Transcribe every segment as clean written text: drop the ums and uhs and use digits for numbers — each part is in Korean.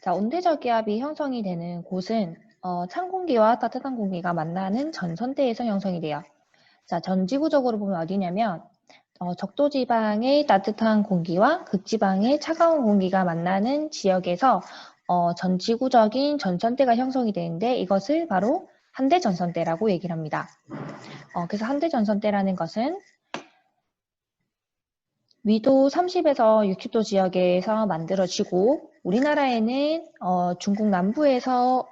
자, 온대저기압이 형성이 되는 곳은 찬 공기와 따뜻한 공기가 만나는 전선대에서 형성이 돼요. 자, 전지구적으로 보면 어디냐면 적도지방의 따뜻한 공기와 극지방의 차가운 공기가 만나는 지역에서 전지구적인 전선대가 형성이 되는데 이것을 바로 한대전선대라고 얘기를 합니다. 그래서 한대전선대라는 것은 위도 30에서 60도 지역에서 만들어지고 우리나라에는 중국 남부에서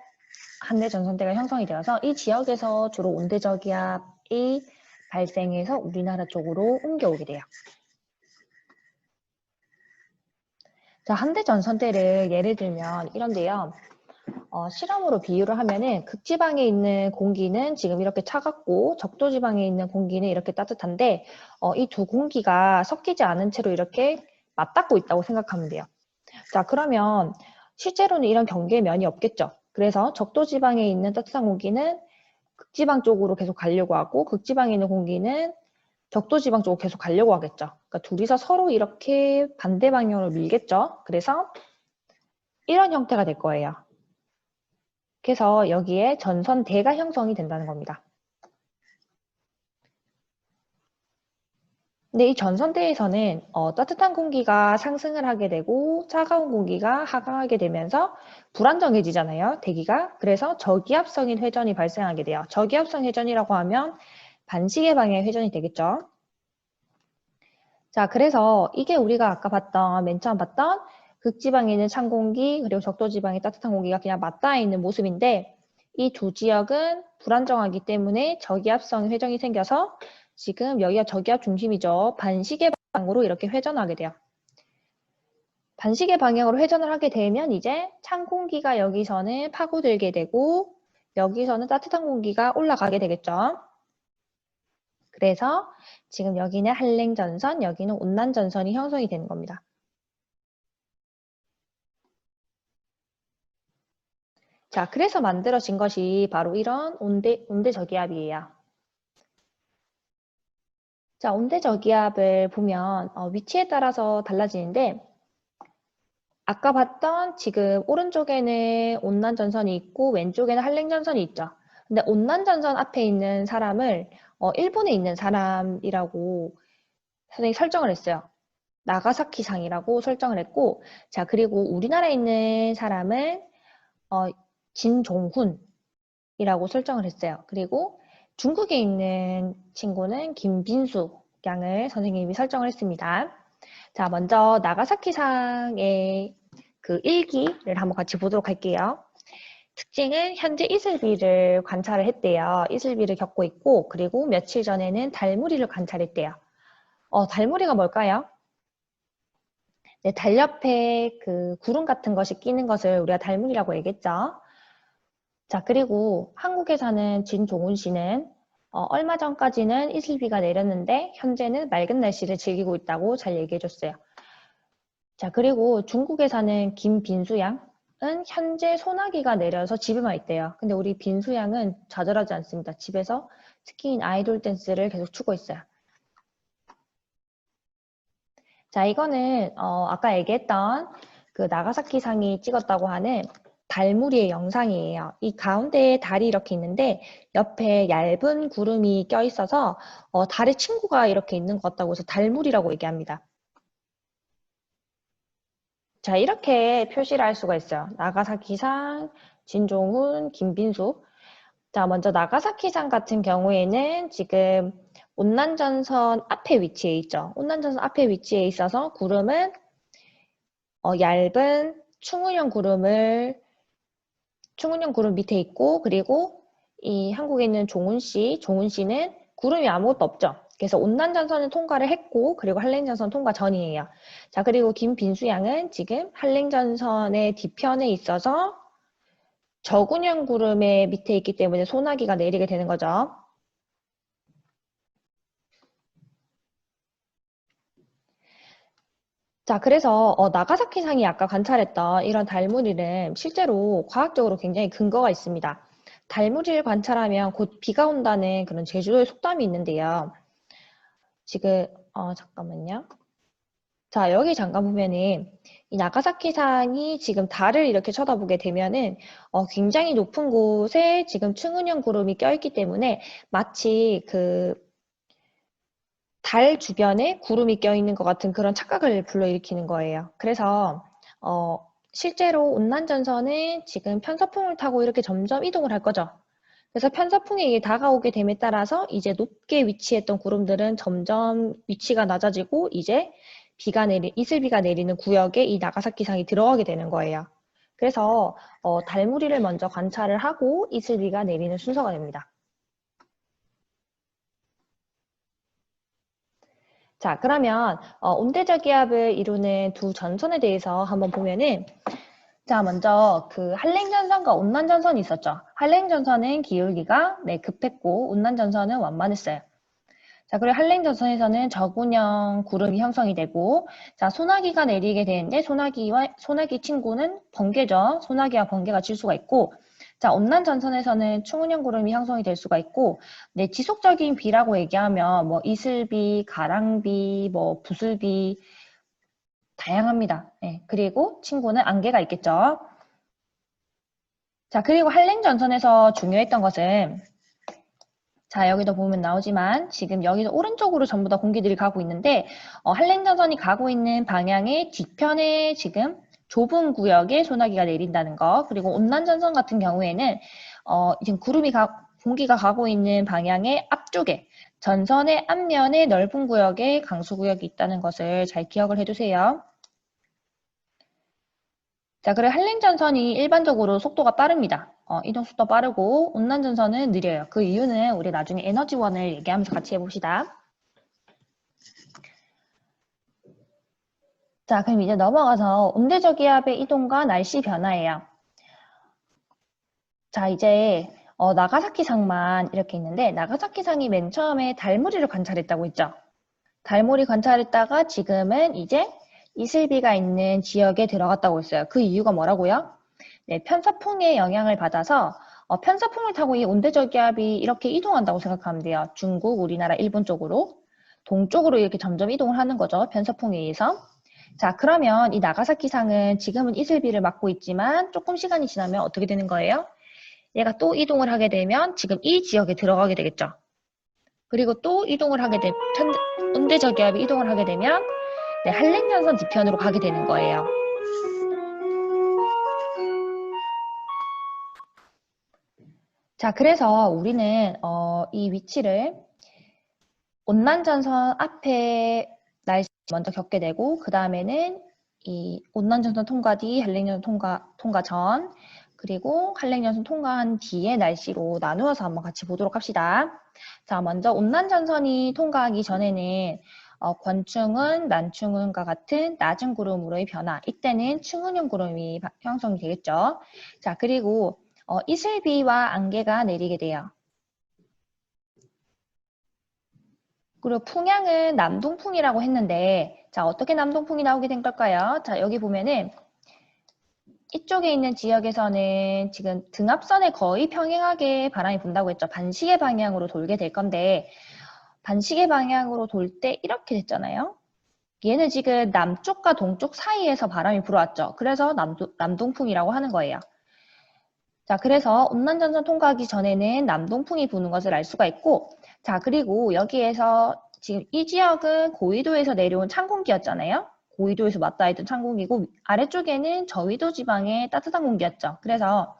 한대전선대가 형성이 되어서 이 지역에서 주로 온대저기압이 발생해서 우리나라 쪽으로 옮겨오게 돼요. 자, 한대전선대를 예를 들면 이런데요. 실험으로 비유를 하면은 극지방에 있는 공기는 지금 이렇게 차갑고 적도지방에 있는 공기는 이렇게 따뜻한데 이 두 공기가 섞이지 않은 채로 이렇게 맞닿고 있다고 생각하면 돼요. 자, 그러면 실제로는 이런 경계의 면이 없겠죠. 그래서 적도지방에 있는 따뜻한 공기는 극지방 쪽으로 계속 가려고 하고 극지방에 있는 공기는 적도지방 쪽으로 계속 가려고 하겠죠. 그러니까 둘이서 서로 이렇게 반대 방향으로 밀겠죠. 그래서 이런 형태가 될 거예요. 그래서 여기에 전선대가 형성이 된다는 겁니다. 근데 이 전선대에서는 따뜻한 공기가 상승을 하게 되고 차가운 공기가 하강하게 되면서 불안정해지잖아요, 대기가. 그래서 저기압성인 회전이 발생하게 돼요. 저기압성 회전이라고 하면 반시계 방향의 회전이 되겠죠. 자, 그래서 이게 우리가 아까 맨 처음 봤던 극지방에 있는 찬 공기 그리고 적도지방에 따뜻한 공기가 그냥 맞닿아 있는 모습인데 이 두 지역은 불안정하기 때문에 저기압성 회전이 생겨서 지금 여기가 저기압 중심이죠. 반시계 방향으로 이렇게 회전하게 돼요. 반시계 방향으로 회전을 하게 되면 이제 찬 공기가 여기서는 파고들게 되고 여기서는 따뜻한 공기가 올라가게 되겠죠. 그래서 지금 여기는 한랭전선, 여기는 온난전선이 형성이 되는 겁니다. 자, 그래서 만들어진 것이 바로 이런 온대저기압이에요. 자, 온대저기압을 보면 위치에 따라서 달라지는데 아까 봤던 지금 오른쪽에는 온난전선이 있고 왼쪽에는 한랭전선이 있죠. 근데 온난전선 앞에 있는 사람을 일본에 있는 사람이라고 선생님이 설정을 했어요. 나가사키상이라고 설정을 했고 자, 그리고 우리나라에 있는 사람을 진종훈이라고 설정을 했어요. 그리고 중국에 있는 친구는 김빈수 양을 선생님이 설정을 했습니다. 자, 먼저 나가사키상의 그 일기를 한번 같이 보도록 할게요. 특징은 현재 이슬비를 관찰을 했대요. 이슬비를 겪고 있고 그리고 며칠 전에는 달무리를 관찰했대요. 달무리가 뭘까요? 네, 달 옆에 그 구름 같은 것이 끼는 것을 우리가 달무리라고 얘기했죠. 자, 그리고 한국에 사는 진종훈 씨는 얼마 전까지는 이슬비가 내렸는데 현재는 맑은 날씨를 즐기고 있다고 잘 얘기해줬어요. 자, 그리고 중국에 사는 김빈수 양은 현재 소나기가 내려서 집에만 있대요. 근데 우리 빈수 양은 좌절하지 않습니다. 집에서 스키인 아이돌 댄스를 계속 추고 있어요. 자, 이거는 아까 얘기했던 그 나가사키 상이 찍었다고 하는 달무리의 영상이에요. 이 가운데에 달이 이렇게 있는데 옆에 얇은 구름이 껴 있어서 달의 친구가 이렇게 있는 것 같다고 해서 달무리라고 얘기합니다. 자, 이렇게 표시를 할 수가 있어요. 나가사키상, 진종훈, 김빈수. 자, 먼저 나가사키상 같은 경우에는 지금 온난전선 앞에 위치해 있죠. 온난전선 앞에 위치해 있어서 구름은 얇은 충운형 구름 밑에 있고 그리고 이 한국에 있는 종훈 씨는 구름이 아무것도 없죠. 그래서 온난전선은 통과를 했고 그리고 한랭전선 통과 전이에요. 자, 그리고 김빈수 양은 지금 한랭전선의 뒤편에 있어서 저군형 구름의 밑에 있기 때문에 소나기가 내리게 되는 거죠. 자, 그래서 나가사키 상이 아까 관찰했던 이런 달무리는 실제로 과학적으로 굉장히 근거가 있습니다. 달무리를 관찰하면 곧 비가 온다는 그런 제주도의 속담이 있는데요. 지금 잠깐만요. 자, 여기 잠깐 보면은 이 나가사키상이 지금 달을 이렇게 쳐다보게 되면은 굉장히 높은 곳에 지금 충은형 구름이 껴있기 때문에 마치 그 달 주변에 구름이 껴있는 것 같은 그런 착각을 불러일으키는 거예요. 그래서 실제로 온난전선은 지금 편서풍을 타고 이렇게 점점 이동을 할 거죠. 그래서 편서풍이 다가오게 됨에 따라서 이제 높게 위치했던 구름들은 점점 위치가 낮아지고 이제 이슬비가 내리는 구역에 이 나가사키상이 들어가게 되는 거예요. 그래서 달무리를 먼저 관찰을 하고 이슬비가 내리는 순서가 됩니다. 자, 그러면 온대적 기압을 이루는 두 전선에 대해서 한번 보면은, 자, 먼저 그 한랭전선과 온난전선이 있었죠. 한랭전선은 기울기가 급했고 온난전선은 완만했어요. 자, 그리고 한랭전선에서는 저군형 구름이 형성이 되고, 자, 소나기가 내리게 되는데 소나기 친구는 번개죠. 소나기와 번개가 칠 수가 있고, 자, 온난전선에서는 충은형 구름이 형성이 될 수가 있고, 지속적인 비라고 얘기하면 뭐 이슬비, 가랑비, 뭐 부슬비 다양합니다. 그리고 친구는 안개가 있겠죠. 자, 그리고 한랭전선에서 중요했던 것은 자, 여기도 보면 나오지만 지금 여기도 오른쪽으로 전부 다 공기들이 가고 있는데 한랭전선이 가고 있는 방향의 뒤편에 지금 좁은 구역에 소나기가 내린다는 거. 그리고 온난전선 같은 경우에는 지금 공기가 가고 있는 방향의 앞쪽에 전선의 앞면에 넓은 구역에 강수구역이 있다는 것을 잘 기억을 해두세요. 자, 그리고 한랭전선이 일반적으로 속도가 빠릅니다. 이동 속도 빠르고 온난전선은 느려요. 그 이유는 우리 나중에 에너지원을 얘기하면서 같이 해봅시다. 자, 그럼 이제 넘어가서 온대적 기압의 이동과 날씨 변화예요. 자, 이제 나가사키상만 이렇게 있는데 나가사키상이 맨 처음에 달무리를 관찰했다고 했죠. 달무리 관찰했다가 지금은 이제 이슬비가 있는 지역에 들어갔다고 했어요. 그 이유가 뭐라고요? 편서풍의 영향을 받아서 편서풍을 타고 이 온대적 기압이 이렇게 이동한다고 생각하면 돼요. 중국, 우리나라, 일본 쪽으로. 동쪽으로 이렇게 점점 이동을 하는 거죠. 편서풍에 의해서. 자, 그러면 이 나가사키상은 지금은 이슬비를 맞고 있지만 조금 시간이 지나면 어떻게 되는 거예요? 얘가 또 이동을 하게 되면 지금 이 지역에 들어가게 되겠죠. 그리고 또 이동을 하게 되면 온대적 기압이 이동을 하게 되면 한랭전선 뒤편으로 가게 되는 거예요. 자, 그래서 우리는 이 위치를 온난전선 앞에 날씨 먼저 겪게 되고 그 다음에는 이 온난전선 통과 뒤 한랭전선 통과 전 그리고 한랭전선 통과한 뒤의 날씨로 나누어서 한번 같이 보도록 합시다. 자, 먼저 온난전선이 통과하기 전에는 권충은 난충은과 같은 낮은 구름으로의 변화. 이때는 충은형 구름이 형성이 되겠죠. 자, 그리고 이슬비와 안개가 내리게 돼요. 그리고 풍향은 남동풍이라고 했는데 자, 어떻게 남동풍이 나오게 된 걸까요? 자, 여기 보면은 이쪽에 있는 지역에서는 지금 등압선에 거의 평행하게 바람이 분다고 했죠. 반시계 방향으로 돌게 될 건데 반시계 방향으로 돌 때 이렇게 됐잖아요. 얘는 지금 남쪽과 동쪽 사이에서 바람이 불어왔죠. 그래서 남동풍이라고 하는 거예요. 자, 그래서 온난전선 통과하기 전에는 남동풍이 부는 것을 알 수가 있고 자, 그리고 여기에서 지금 이 지역은 고위도에서 내려온 찬 공기였잖아요. 고위도에서 맞닿아있던 찬 공기고 아래쪽에는 저위도 지방의 따뜻한 공기였죠. 그래서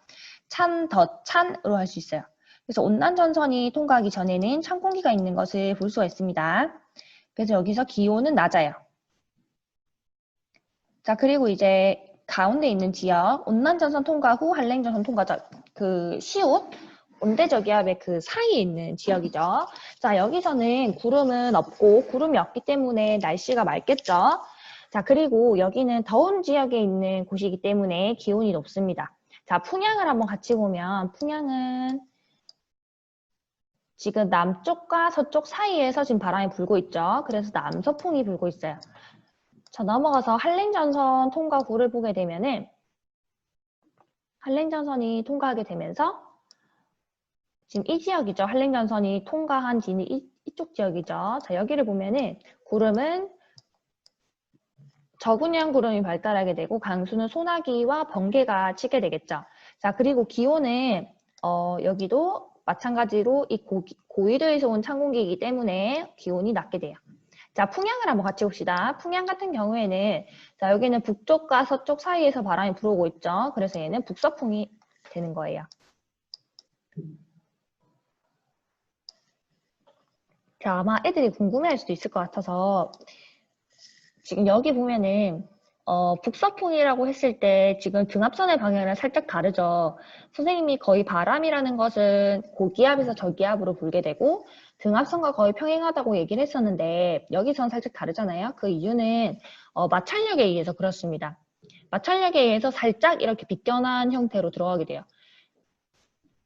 더 찬으로 할 수 있어요. 그래서 온난전선이 통과하기 전에는 찬 공기가 있는 것을 볼 수가 있습니다. 그래서 여기서 기온은 낮아요. 자, 그리고 이제 가운데 있는 지역, 온난전선 통과 후 한랭전선 통과 전, 시옷, 온대저기압의 그 사이에 있는 지역이죠. 자, 여기서는 구름은 없고 구름이 없기 때문에 날씨가 맑겠죠. 자, 그리고 여기는 더운 지역에 있는 곳이기 때문에 기온이 높습니다. 자, 풍향을 한번 같이 보면 풍향은 지금 남쪽과 서쪽 사이에서 지금 바람이 불고 있죠. 그래서 남서풍이 불고 있어요. 자, 넘어가서 한랭전선 통과구를 보게 되면은 한랭전선이 통과하게 되면서 지금 이 지역이죠. 한랭전선이 통과한 뒤는 이쪽 지역이죠. 자, 여기를 보면은 구름은 저군형 구름이 발달하게 되고 강수는 소나기와 번개가 치게 되겠죠. 자, 그리고 기온은 여기도 마찬가지로 이 고위도에서 온 찬 공기이기 때문에 기온이 낮게 돼요. 자, 풍향을 한번 같이 봅시다. 풍향 같은 경우에는 자, 여기는 북쪽과 서쪽 사이에서 바람이 불어오고 있죠. 그래서 얘는 북서풍이 되는 거예요. 자, 아마 애들이 궁금해할 수도 있을 것 같아서 지금 여기 보면은 북서풍이라고 했을 때 지금 등압선의 방향이랑 살짝 다르죠. 선생님이 거의 바람이라는 것은 고기압에서 저기압으로 불게 되고 등압선과 거의 평행하다고 얘기를 했었는데 여기선 살짝 다르잖아요. 그 이유는 마찰력에 의해서 그렇습니다. 마찰력에 의해서 살짝 이렇게 비껴난 형태로 들어가게 돼요.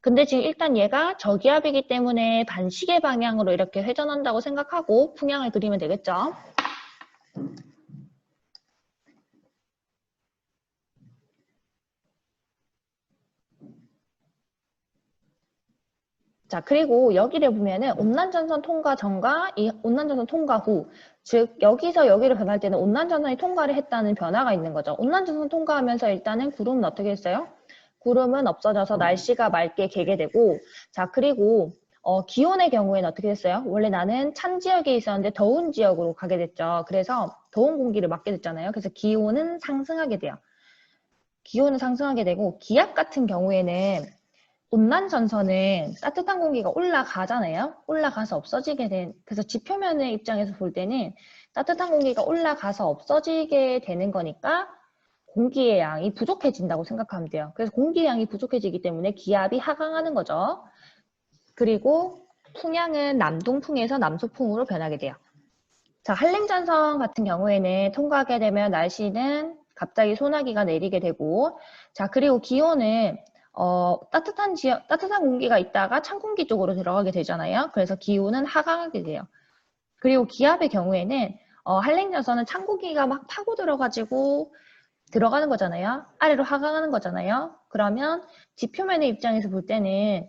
근데 지금 일단 얘가 저기압이기 때문에 반시계 방향으로 이렇게 회전한다고 생각하고 풍향을 그리면 되겠죠. 자, 그리고 여기를 보면은 온난전선 통과 전과 이 온난전선 통과 후, 즉 여기서 여기로 변할 때는 온난전선이 통과를 했다는 변화가 있는 거죠. 온난전선 통과하면서 일단은 구름은 어떻게 했어요? 구름은 없어져서 날씨가 맑게 개게 되고, 자, 그리고 기온의 경우에는 어떻게 됐어요? 원래 나는 찬 지역에 있었는데 더운 지역으로 가게 됐죠. 그래서 더운 공기를 맞게 됐잖아요. 그래서 기온은 상승하게 돼요. 기온은 상승하게 되고 기압 같은 경우에는 온난전선은 따뜻한 공기가 올라가잖아요. 올라가서 없어지게 된, 그래서 지표면의 입장에서 볼 때는 따뜻한 공기가 올라가서 없어지게 되는 거니까 공기의 양이 부족해진다고 생각하면 돼요. 그래서 공기의 양이 부족해지기 때문에 기압이 하강하는 거죠. 그리고 풍향은 남동풍에서 남서풍으로 변하게 돼요. 자, 한랭전선 같은 경우에는 통과하게 되면 날씨는 갑자기 소나기가 내리게 되고, 자, 그리고 기온은 따뜻한 공기가 있다가 찬 공기 쪽으로 들어가게 되잖아요. 그래서 기온은 하강하게 돼요. 그리고 기압의 경우에는 한랭전선은 찬 공기가 막 파고 들어가지고 들어가는 거잖아요. 아래로 하강하는 거잖아요. 그러면 지표면의 입장에서 볼 때는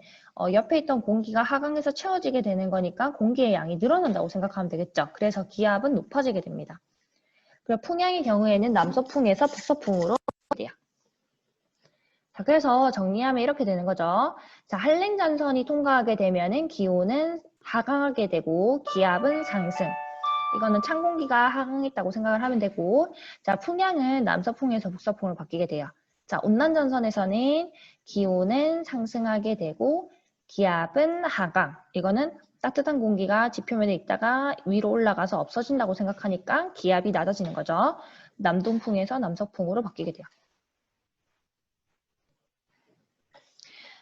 옆에 있던 공기가 하강해서 채워지게 되는 거니까 공기의 양이 늘어난다고 생각하면 되겠죠. 그래서 기압은 높아지게 됩니다. 그리고 풍향의 경우에는 남서풍에서 북서풍으로 돼요. 자, 그래서 정리하면 이렇게 되는 거죠. 자, 한랭전선이 통과하게 되면은 기온은 하강하게 되고 기압은 상승. 이거는 찬 공기가 하강했다고 생각을 하면 되고, 자, 풍향은 남서풍에서 북서풍으로 바뀌게 돼요. 자, 온난전선에서는 기온은 상승하게 되고 기압은 하강. 이거는 따뜻한 공기가 지표면에 있다가 위로 올라가서 없어진다고 생각하니까 기압이 낮아지는 거죠. 남동풍에서 남서풍으로 바뀌게 돼요.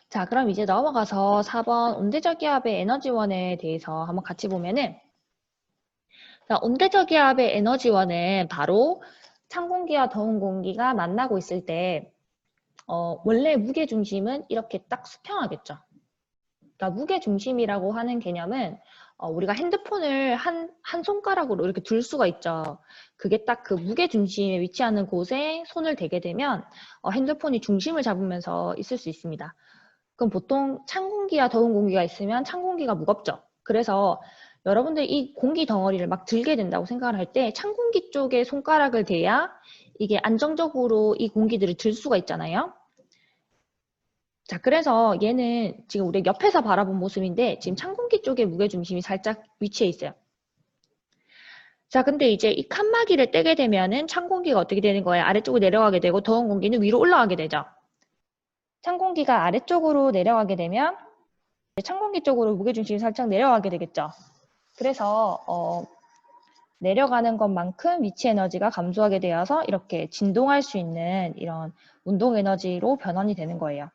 자, 그럼 이제 넘어가서 4번 온대저기압의 에너지원에 대해서 한번 같이 보면은, 자, 온대저기압의 에너지원은 바로 찬 공기와 더운 공기가 만나고 있을 때 원래 무게중심은 이렇게 딱 수평하겠죠. 그러니까 무게중심이라고 하는 개념은 우리가 핸드폰을 한 손가락으로 이렇게 들 수가 있죠. 그게 딱 그 무게중심에 위치하는 곳에 손을 대게 되면 핸드폰이 중심을 잡으면서 있을 수 있습니다. 그럼 보통 찬 공기와 더운 공기가 있으면 찬 공기가 무겁죠. 그래서 여러분들 이 공기 덩어리를 막 들게 된다고 생각을 할 때 찬 공기 쪽에 손가락을 대야 이게 안정적으로 이 공기들을 들 수가 있잖아요. 자, 그래서 얘는 지금 우리 옆에서 바라본 모습인데 지금 찬 공기 쪽에 무게중심이 살짝 위치해 있어요. 자, 근데 이제 이 칸막이를 떼게 되면은 찬 공기가 어떻게 되는 거예요? 아래쪽으로 내려가게 되고 더운 공기는 위로 올라가게 되죠. 찬 공기가 아래쪽으로 내려가게 되면 찬 공기 쪽으로 무게중심이 살짝 내려가게 되겠죠. 그래서 내려가는 것만큼 위치 에너지가 감소하게 되어서 이렇게 진동할 수 있는 이런 운동 에너지로 변환이 되는 거예요.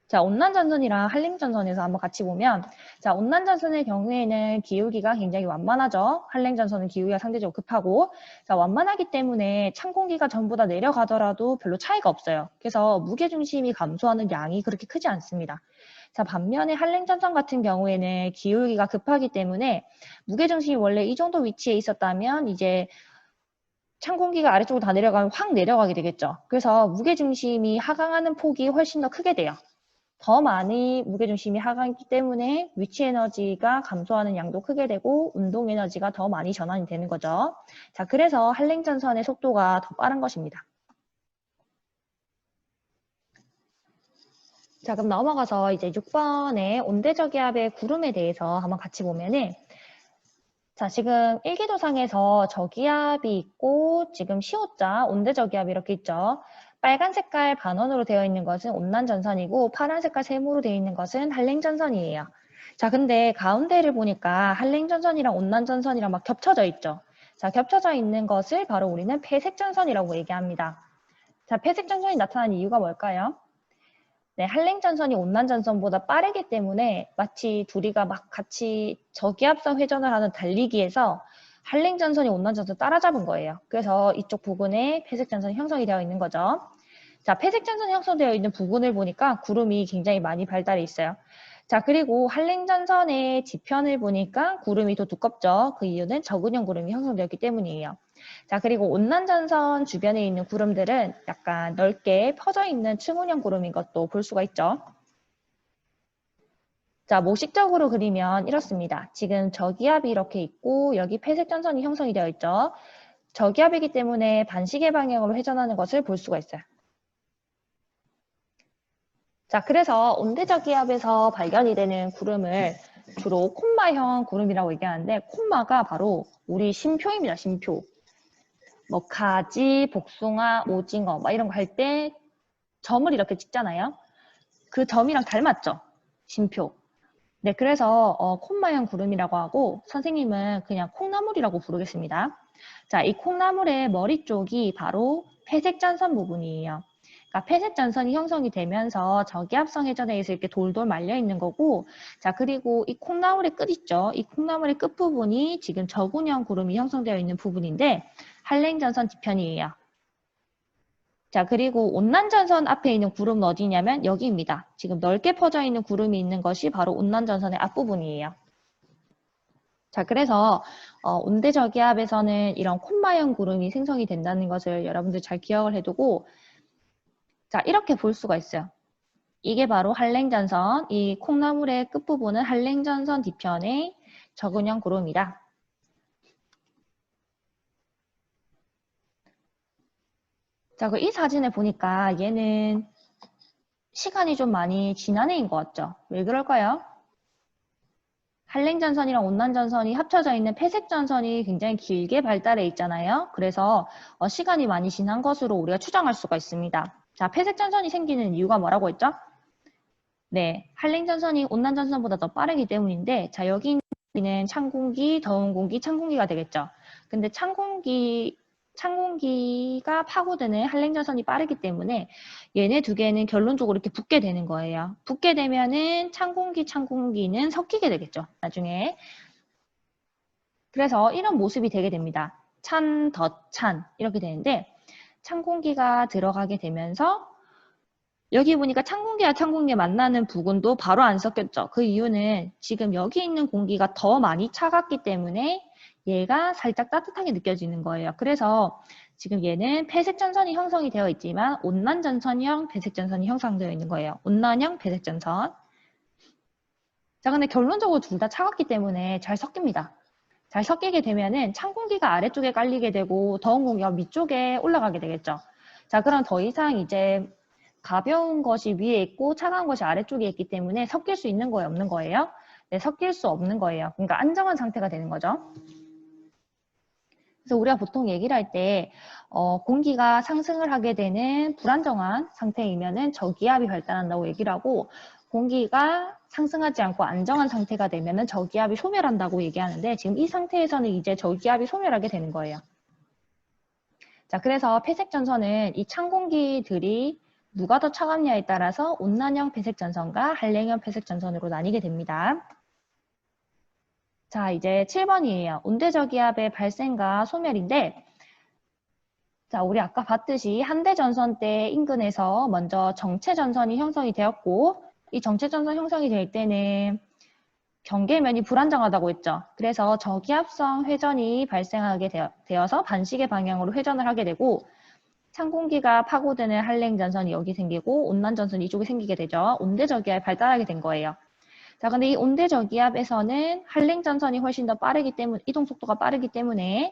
자, 온난전선이랑 한랭전선에서 한번 같이 보면, 자, 온난전선의 경우에는 기울기가 굉장히 완만하죠. 한랭전선은 기울기가 상대적으로 급하고, 자, 완만하기 때문에 찬 공기가 전부 다 내려가더라도 별로 차이가 없어요. 그래서 무게중심이 감소하는 양이 그렇게 크지 않습니다. 자, 반면에 한랭전선 같은 경우에는 기울기가 급하기 때문에 무게중심이 원래 이 정도 위치에 있었다면 이제 찬 공기가 아래쪽으로 다 내려가면 확 내려가게 되겠죠. 그래서 무게중심이 하강하는 폭이 훨씬 더 크게 돼요. 더 많이 무게중심이 하강했기 때문에 위치 에너지가 감소하는 양도 크게 되고 운동 에너지가 더 많이 전환이 되는 거죠. 자, 그래서 한랭전선의 속도가 더 빠른 것입니다. 자, 그럼 넘어가서 이제 6번의 온대저기압의 구름에 대해서 한번 같이 보면은, 자, 지금 일기도상에서 저기압이 있고 지금 시호자 온대저기압이 이렇게 있죠. 빨간 색깔 반원으로 되어 있는 것은 온난전선이고 파란 색깔 세모로 되어 있는 것은 한랭전선이에요. 자, 근데 가운데를 보니까 한랭전선이랑 온난전선이랑 막 겹쳐져 있죠. 자, 겹쳐져 있는 것을 바로 우리는 폐색전선이라고 얘기합니다. 자, 폐색전선이 나타나는 이유가 뭘까요? 네, 한랭전선이 온난전선보다 빠르기 때문에 마치 둘이가 막 같이 저기압선 회전을 하는 달리기에서 한랭전선이 온난전선을 따라잡은 거예요. 그래서 이쪽 부근에 폐색전선이 형성이 되어 있는 거죠. 자, 폐색전선이 형성되어 있는 부근을 보니까 구름이 굉장히 많이 발달해 있어요. 자, 그리고 한랭전선의 뒤편을 보니까 구름이 더 두껍죠. 그 이유는 저근형 구름이 형성되었기 때문이에요. 자, 그리고 온난전선 주변에 있는 구름들은 약간 넓게 퍼져 있는 층운형 구름인 것도 볼 수가 있죠. 자, 모식적으로 그리면 이렇습니다. 지금 저기압이 이렇게 있고 여기 폐색전선이 형성이 되어 있죠. 저기압이기 때문에 반시계 방향으로 회전하는 것을 볼 수가 있어요. 자, 그래서 온대저기압에서 발견이 되는 구름을 주로 콤마형 구름이라고 얘기하는데 콤마가 바로 우리 쉼표입니다. 쉼표. 뭐 가지, 복숭아, 오징어 막 이런 거 할 때 점을 이렇게 찍잖아요. 그 점이랑 닮았죠? 쉼표. 네, 그래서 콤마형 구름이라고 하고 선생님은 그냥 콩나물이라고 부르겠습니다. 자, 이 콩나물의 머리 쪽이 바로 폐색전선 부분이에요. 그러니까 폐색전선이 형성이 되면서 저기압성 회전에 의해서 이렇게 돌돌 말려 있는 거고, 자, 그리고 이 콩나물의 끝 있죠? 이 콩나물의 끝부분이 지금 저군형 구름이 형성되어 있는 부분인데 한랭전선 뒤편이에요. 자, 그리고 온난전선 앞에 있는 구름은 어디냐면 여기입니다. 지금 넓게 퍼져 있는 구름이 있는 것이 바로 온난전선의 앞부분이에요. 자, 그래서 온대저기압에서는 이런 콤마형 구름이 생성이 된다는 것을 여러분들 잘 기억을 해두고, 자, 이렇게 볼 수가 있어요. 이게 바로 한랭전선, 이 콩나물의 끝부분은 한랭전선 뒤편의 저근형 구름이다. 자, 이 사진을 보니까 얘는 시간이 좀 많이 지난 애인 것 같죠? 왜 그럴까요? 한랭전선이랑 온난전선이 합쳐져 있는 폐색전선이 굉장히 길게 발달해 있잖아요. 그래서 시간이 많이 지난 것으로 우리가 추정할 수가 있습니다. 자, 폐색전선이 생기는 이유가 뭐라고 했죠? 네, 한랭전선이 온난전선보다 더 빠르기 때문인데, 자, 여기 있는 찬 공기, 더운 공기, 찬 공기가 되겠죠. 근데 찬 공기가 파고드는 한랭전선이 빠르기 때문에 얘네 두 개는 결론적으로 이렇게 붙게 되는 거예요. 붙게 되면은 찬 공기는 섞이게 되겠죠. 나중에. 그래서 이런 모습이 되게 됩니다. 찬, 더 찬 이렇게 되는데 찬 공기가 들어가게 되면서 여기 보니까 찬 공기와 찬 공기 만나는 부분도 바로 안 섞였죠. 그 이유는 지금 여기 있는 공기가 더 많이 차갑기 때문에 얘가 살짝 따뜻하게 느껴지는 거예요. 그래서 지금 얘는 폐색전선이 형성이 되어 있지만 온난전선형 폐색전선이 형성되어 있는 거예요. 온난형 폐색전선. 자, 근데 결론적으로 둘 다 차갑기 때문에 잘 섞입니다. 잘 섞이게 되면은 찬 공기가 아래쪽에 깔리게 되고 더운 공기가 위쪽에 올라가게 되겠죠. 자, 그럼 더 이상 이제 가벼운 것이 위에 있고 차가운 것이 아래쪽에 있기 때문에 섞일 수 있는 거예요, 없는 거예요? 네, 섞일 수 없는 거예요. 그러니까 안정한 상태가 되는 거죠. 그래서 우리가 보통 얘기를 할 때 공기가 상승을 하게 되는 불안정한 상태이면은 저기압이 발달한다고 얘기를 하고 공기가 상승하지 않고 안정한 상태가 되면은 저기압이 소멸한다고 얘기하는데 지금 이 상태에서는 이제 저기압이 소멸하게 되는 거예요. 자, 그래서 폐색전선은 이 찬 공기들이 누가 더 차갑냐에 따라서 온난형 폐색전선과 한랭형 폐색전선으로 나뉘게 됩니다. 자, 이제 7번이에요. 온대저기압의 발생과 소멸인데 자, 우리 아까 봤듯이 한대전선 때 인근에서 먼저 정체전선이 형성이 되었고 이 정체전선 형성이 될 때는 경계면이 불안정하다고 했죠. 그래서 저기압성 회전이 발생하게 되어서 반시계 방향으로 회전을 하게 되고 찬 공기가 파고드는 한랭전선이 여기 생기고 온난전선이 이쪽에 생기게 되죠. 온대저기압이 발달하게 된 거예요. 자, 근데 이 온대저기압에서는 한랭전선이 훨씬 더 빠르기 때문에, 이동 속도가 빠르기 때문에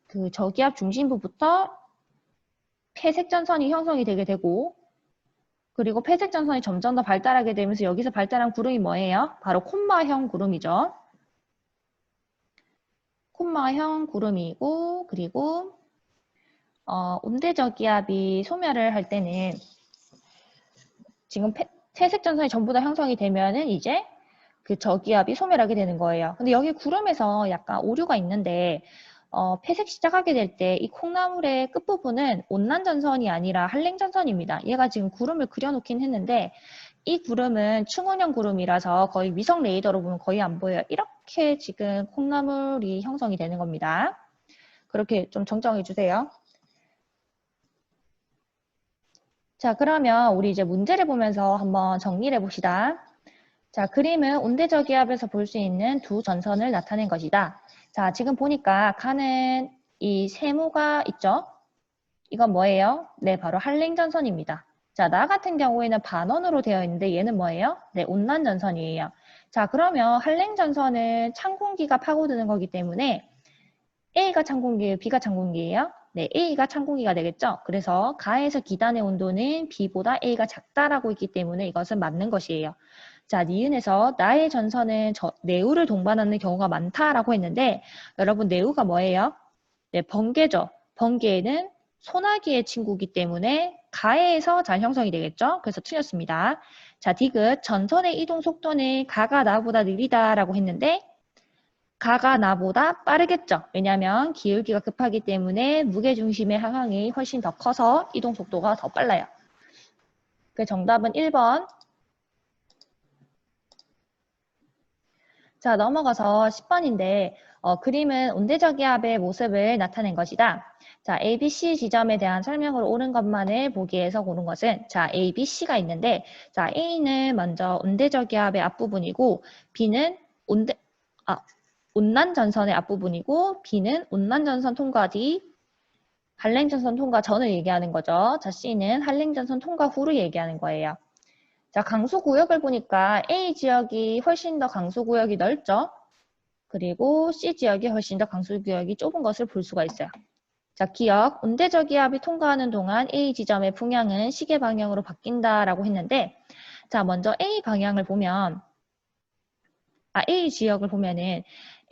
그 저기압 중심부부터 폐색전선이 형성이 되게 되고, 그리고 폐색전선이 점점 더 발달하게 되면서 여기서 발달한 구름이 뭐예요? 바로 콤마형 구름이죠. 콤마형 구름이고, 그리고 온대저기압이 소멸을 할 때는 지금 폐색전선이 전부 다 형성이 되면은 이제 그 저기압이 소멸하게 되는 거예요. 근데 여기 구름에서 약간 오류가 있는데 폐색 시작하게 될 때 이 콩나물의 끝부분은 온난전선이 아니라 한랭전선입니다. 얘가 지금 구름을 그려놓긴 했는데 이 구름은 충원형 구름이라서 거의 위성 레이더로 보면 거의 안 보여요. 이렇게 지금 콩나물이 형성이 되는 겁니다. 그렇게 좀 정정해 주세요. 자, 그러면 우리 이제 문제를 보면서 한번 정리를 해봅시다. 자, 그림은 온대저기압에서 볼 수 있는 두 전선을 나타낸 것이다. 자, 지금 보니까 가는 이 세모가 있죠? 이건 뭐예요? 네, 바로 한랭전선입니다. 자, 나 같은 경우에는 반원으로 되어 있는데 얘는 뭐예요? 네, 온난전선이에요. 자, 그러면 한랭전선은 찬 공기가 파고드는 거기 때문에 A가 찬 공기예요? B가 찬 공기예요? 네, A가 찬 공기가 되겠죠? 그래서 가에서 기단의 온도는 B보다 A가 작다라고 있기 때문에 이것은 맞는 것이에요. 자, 니은에서 나의 전선은 내우를 동반하는 경우가 많다라고 했는데 여러분 내우가 뭐예요? 네, 번개죠. 번개는 소나기의 친구이기 때문에 가에서 잘 형성이 되겠죠? 그래서 틀렸습니다. 자, 디귿 전선의 이동 속도는 가가 나보다 느리다라고 했는데 가가 나보다 빠르겠죠. 왜냐하면 기울기가 급하기 때문에 무게중심의 항항이 훨씬 더 커서 이동 속도가 더 빨라요. 그 정답은 1번. 자, 넘어가서 10번인데 그림은 온대저기압의 모습을 나타낸 것이다. 자, A, B, C 지점에 대한 설명으로 옳은 것만을 보기에서 고른 것은 자, A, B, C가 있는데 자, A는 먼저 온대저기압의 앞부분이고 B는 온난전선의 앞부분이고 B는 온난전선 통과 뒤 한랭전선 통과 전을 얘기하는 거죠. 자, C는 한랭전선 통과 후를 얘기하는 거예요. 자, 강수구역을 보니까 A 지역이 훨씬 더 강수구역이 넓죠. 그리고 C 지역이 훨씬 더 강수구역이 좁은 것을 볼 수가 있어요. 자, 기억, 온대저기압이 통과하는 동안 A 지점의 풍향은 시계 방향으로 바뀐다라고 했는데 자, 먼저 A 방향을 보면 A 지역을 보면은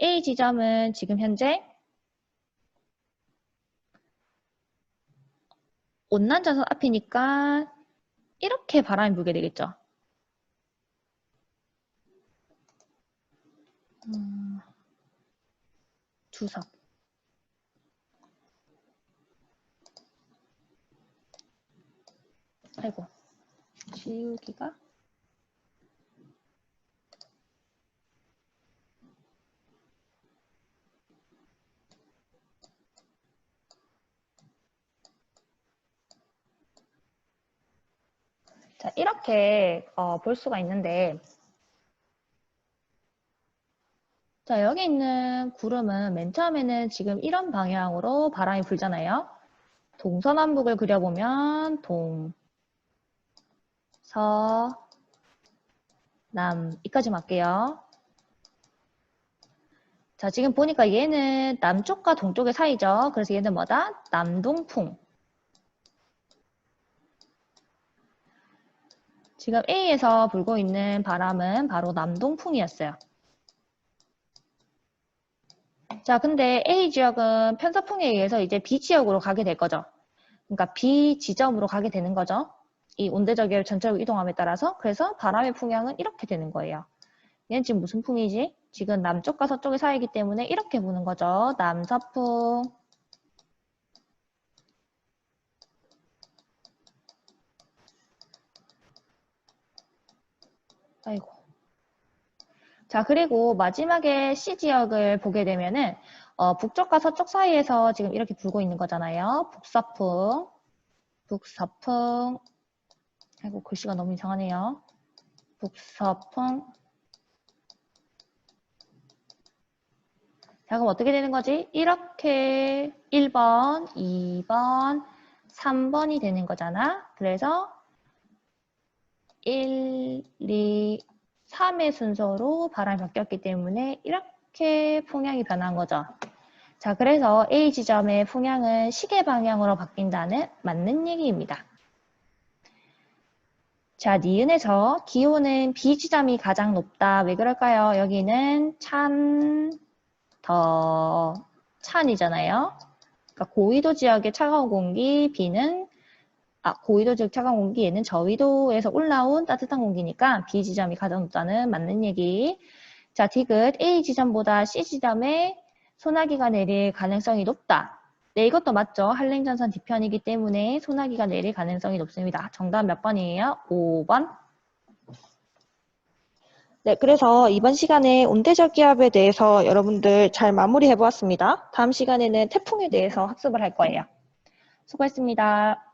A 지점은 지금 현재 온난전선 앞이니까 이렇게 바람이 불게 되겠죠. 주석. 아이고, 지우기가. 자, 이렇게 볼 수가 있는데 자, 여기 있는 구름은 맨 처음에는 지금 이런 방향으로 바람이 불잖아요. 동서남북을 그려보면 동, 서, 남 이까지만 할게요. 자, 지금 보니까 얘는 남쪽과 동쪽의 사이죠. 그래서 얘는 뭐다? 남동풍. 지금 A에서 불고 있는 바람은 바로 남동풍이었어요. 자, 근데 A 지역은 편서풍에 의해서 이제 B 지역으로 가게 될 거죠. 그러니까 B 지점으로 가게 되는 거죠. 이 온대저기압 전체로 이동함에 따라서. 그래서 바람의 풍향은 이렇게 되는 거예요. 얘는 지금 무슨 풍이지? 지금 남쪽과 서쪽의 사이이기 때문에 이렇게 부는 거죠. 남서풍. 아이고. 자, 그리고 마지막에 C 지역을 보게 되면은 북쪽과 서쪽 사이에서 지금 이렇게 불고 있는 거잖아요. 북서풍, 북서풍. 아이고, 글씨가 너무 이상하네요. 북서풍. 자, 그럼 어떻게 되는 거지? 이렇게 1번, 2번, 3번이 되는 거잖아. 그래서 1, 2, 3의 순서로 바람이 바뀌었기 때문에 이렇게 풍향이 변한 거죠. 자, 그래서 A 지점의 풍향은 시계 방향으로 바뀐다는 맞는 얘기입니다. 자, 니은에서 기온은 B 지점이 가장 높다. 왜 그럴까요? 여기는 찬이잖아요. 그러니까 고위도 지역의 차가운 공기, B는 고위도 지역 차가운 공기, 얘는 저위도에서 올라온 따뜻한 공기니까 B 지점이 가장 높다는 맞는 얘기. 자, 디귿 A 지점보다 C 지점에 소나기가 내릴 가능성이 높다. 네, 이것도 맞죠. 한랭전선 뒤편이기 때문에 소나기가 내릴 가능성이 높습니다. 정답 몇 번이에요? 5번. 네, 그래서 이번 시간에 온대적 기압에 대해서 여러분들 잘 마무리해 보았습니다. 다음 시간에는 태풍에 대해서 학습을 할 거예요. 수고했습니다.